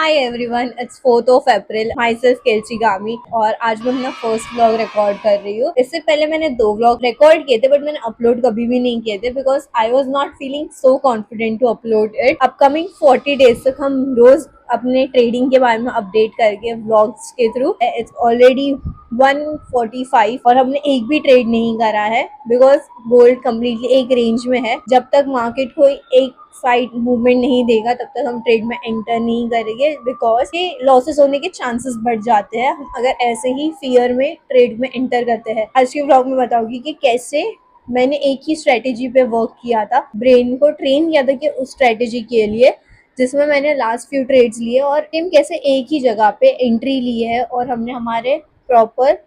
Hi everyone, it's 4th of April. Myself केल्ची गामी और आज मैं अपना फर्स्ट व्लॉग रिकॉर्ड कर रही हूँ। इससे पहले मैंने 2 व्लॉग रिकॉर्ड किए थे बट मैंने अपलोड कभी भी नहीं किए थे because I was not feeling so confident to upload it. Upcoming 40 days तक हम रोज अपने ट्रेडिंग के बारे में अपडेट करके व्लॉग्स के थ्रू। इट्स ऑलरेडी 1:45 और हमने एक भी ट्रेड नहीं करा है बिकॉज गोल्ड कम्प्लीटली एक रेंज में है। जब तक मार्केट कोई एक साइड मूवमेंट नहीं देगा तब तक हम ट्रेड में एंटर नहीं करेंगे बिकॉज ये लॉसेस होने के चांसेस बढ़ जाते हैं हम अगर ऐसे ही फियर में ट्रेड में एंटर करते हैं। आज के व्लॉग में बताऊंगी कि कैसे मैंने एक ही स्ट्रेटेजी पे वर्क किया था, ब्रेन को ट्रेन किया था कि उस स्ट्रेटेजी के लिए जिसमें मैंने लास्ट फ्यू ट्रेड्स लिए और टीम कैसे एक ही जगह पे एंट्री ली है और हमने हमारे प्रॉपर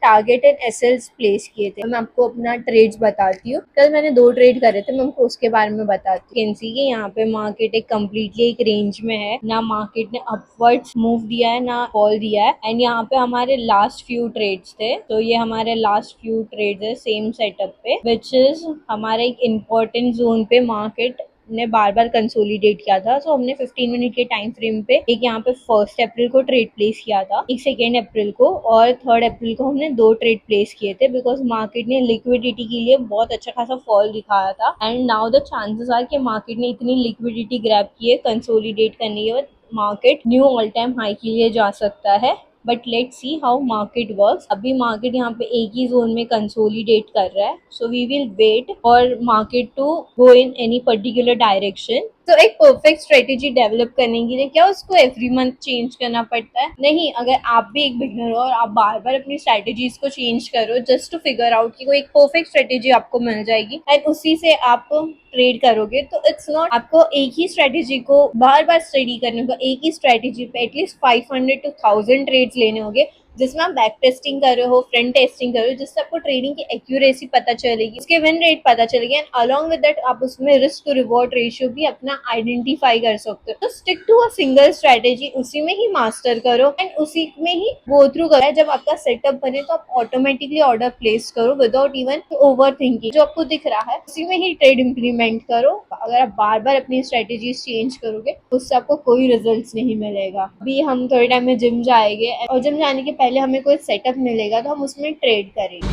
टारगेट एंड एसएल्स प्लेस किए थे। मैं आपको अपना ट्रेड्स बताती हूँ। कल मैंने 2 ट्रेड करे थे, मैं आपको उसके बारे में बताती हूँ। कैन सी कि यहाँ पे मार्केट एक कम्प्लीटली एक रेंज में है, ना मार्केट ने अपवर्ड्स मूव दिया है ना फॉल दिया है। एंड यहाँ पे हमारे लास्ट फ्यू ट्रेड्स थे, तो ये हमारे लास्ट फ्यू ट्रेड्स है सेम सेटअप पे, विच इज हमारे एक इम्पोर्टेंट जोन पे मार्केट ने बार बार कंसोलिडेट किया था। सो हमने 15 मिनट के टाइम फ्रेम पे एक यहाँ पे 1 अप्रैल को ट्रेड प्लेस किया था, एक 2 अप्रैल को और 3 अप्रैल को हमने 2 ट्रेड प्लेस किए थे बिकॉज मार्केट ने लिक्विडिटी के लिए बहुत अच्छा खासा फॉल दिखाया था। And now the chances are कि मार्केट ने इतनी लिक्विडिटी ग्रैब की है कंसोलिडेट करने के बाद market knew all time high के लिए जा सकता है। But let see how market works. अभी मार्केट यहाँ पे एक ही जोन में कंसोलिडेट कर रहा है, so we will wait for market to go in any particular direction. तो एक परफेक्ट स्ट्रेटेजी डेवलप करने के लिए क्या उसको एवरी मंथ चेंज करना पड़ता है? नहीं, अगर आप भी एक बिगनर हो और आप बार बार अपनी स्ट्रेटेजीज को चेंज करो जस्ट टू फिगर आउट कि कोई एक परफेक्ट स्ट्रेटेजी आपको मिल जाएगी एंड उसी से आप ट्रेड करोगे, तो इट्स नॉट। आपको एक ही स्ट्रेटेजी को बार बार स्टडी करने को, एक ही स्ट्रेटेजी पे एटलीस्ट 500 to 1000 ट्रेड्स लेने होंगे जिसमें आप बैक टेस्टिंग कर रहे हो, फ्रंट टेस्टिंग कर रहे हो, जिससे आपको ट्रेडिंग की एक्यूरेसी पता चलेगी, उसके विन रेट पता चलेगी एंड अलॉन्ग विद दैट आप उसमें रिस्क टू रिवॉर्ड रेशियो भी अपना आइडेंटिफाई कर सकते हो। तो stick to a single strategy, उसी में ही मास्टर करो एंड उसी में ही गो थ्रू करो। जब आपका सेटअप बने तो आप ऑटोमेटिकली ऑर्डर प्लेस करो विदाउट इवन ओवर थिंकिंग। जो आपको दिख रहा है उसी में ही ट्रेड इंप्लीमेंट करो। अगर आप बार बार अपनी स्ट्रेटेजीज चेंज करोगे उससे आपको कोई रिजल्ट नहीं मिलेगा। अभी हम थोड़े टाइम में जिम जाएंगे और जिम जाने के पहले हमें कोई सेटअप मिलेगा तो हम उसमें ट्रेड करेंगे।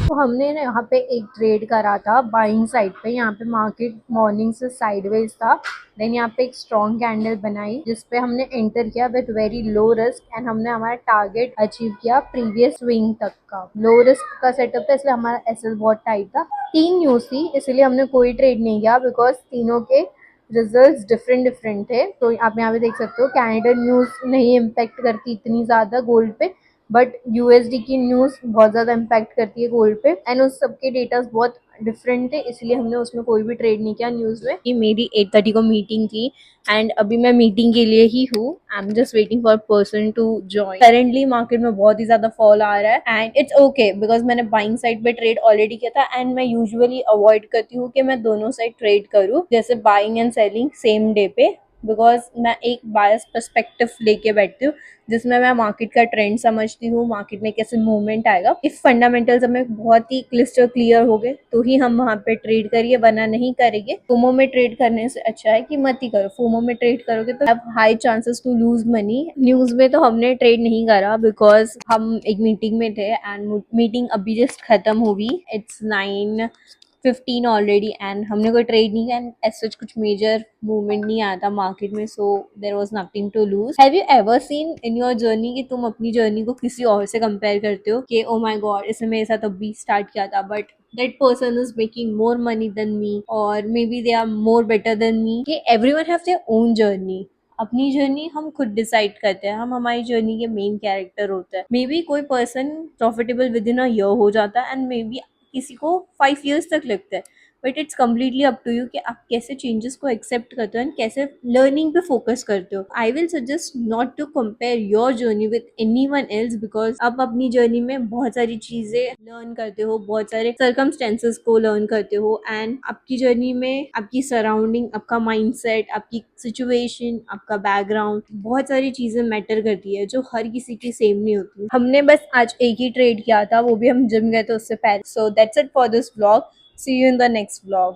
तो हमने ना यहाँ पे एक ट्रेड करा था बाइंग साइड पे। यहाँ पे मार्केट मॉर्निंग से साइडवेज था, देन यहाँ पे एक स्ट्रॉन्ग कैंडल बनाई जिसपे हमने एंटर किया with very low risk and हमने हमारा टारगेट अचीव किया प्रीवियस स्विंग तक का। लो रिस्क का सेटअप था इसलिए हमारा एसएल बहुत टाइट था। 3 न्यूज थी इसलिए हमने कोई ट्रेड नहीं किया बिकॉज तीनों के रिजल्ट्स डिफरेंट थे। तो आप यहाँ पे देख सकते हो कैनेडियन न्यूज नहीं इम्पैक्ट करती इतनी ज्यादा गोल्ड पे, बट यूएसडी की न्यूज बहुत ज्यादा इम्पैक्ट करती है गोल्ड पे एंड उस सबके डेटा बहुत डिफरेंट थे इसलिए हमने उसमें कोई भी ट्रेड नहीं किया न्यूज में। कि मेरी 8:30 को मीटिंग थी एंड अभी मैं मीटिंग के लिए ही हूँ। I am just waiting for person to join. Currently market में बहुत ही ज्यादा फॉल आ रहा है एंड इट्स ओके बिकॉज मैंने बाइंग साइड पे ट्रेड ऑलरेडी किया था एंड मैं यूजुअली अवॉइड करती हूँ कि मैं दोनों साइड ट्रेड करूँ, जैसे buying and selling same day पे, बिकॉज मैं एक बायस पर्सपेक्टिव लेके बैठती हूँ जिसमें मैं मार्केट का ट्रेंड समझती हूँ, मार्केट में कैसे मूवमेंट आएगा। इफ फंडामेंटल्स हमें बहुत ही क्लिस्टर क्लियर हो गए तो ही हम वहाँ पे ट्रेड करिए, वरना नहीं करेंगे। फोमो में ट्रेड करने से अच्छा है कि मत ही करो। फोमो में ट्रेड करोगे तो have high chances to lose money. News में तो हमने ट्रेड नहीं करा बिकॉज हम एक मीटिंग में थे एंड मीटिंग अभी जस्ट खत्म हुई। इट्स 9:15 ऑलरेडी एंड हमने कोई ट्रेड नहीं किया एंड ऐसा कुछ मेजर मूवमेंट नहीं आया था मार्केट में, so there was nothing to lose. Have you ever seen in your journey कि तुम अपनी जर्नी को किसी और से कंपेयर करते हो कि ओ माय गॉड इसने मेरे साथ अभी स्टार्ट किया था but that person is making more money than me or maybe they are more better than me? कि everyone have their own journey। अपनी जर्नी हम खुद डिसाइड करते हैं, हम हमारी जर्नी के मेन कैरेक्टर होते हैं। मे बी कोई person profitable with in a year हो जाता है एंड मे बी किसी को 5 years तक लगता है, but it's completely up to you कि आप कैसे चेंजेस को एक्सेप्ट करते हो एंड कैसे लर्निंग पे फोकस करते हो। I will suggest not to compare your journey with anyone else because आप अपनी जर्नी में बहुत सारी चीजें लर्न करते हो, बहुत सारे सर्कमस्टेंसेस को लर्न करते हो एंड आपकी जर्नी में आपकी सराउंडिंग, आपका माइंडसेट, आपकी सिचुएशन, आपका बैकग्राउंड, बहुत सारी चीजें मैटर करती है जो हर किसी की सेम नहीं होती। हमने बस आज एक ही ट्रेड किया था, वो भी हम जिम गए थे उससे पहले। So that's it for this vlog. See you in the next vlog.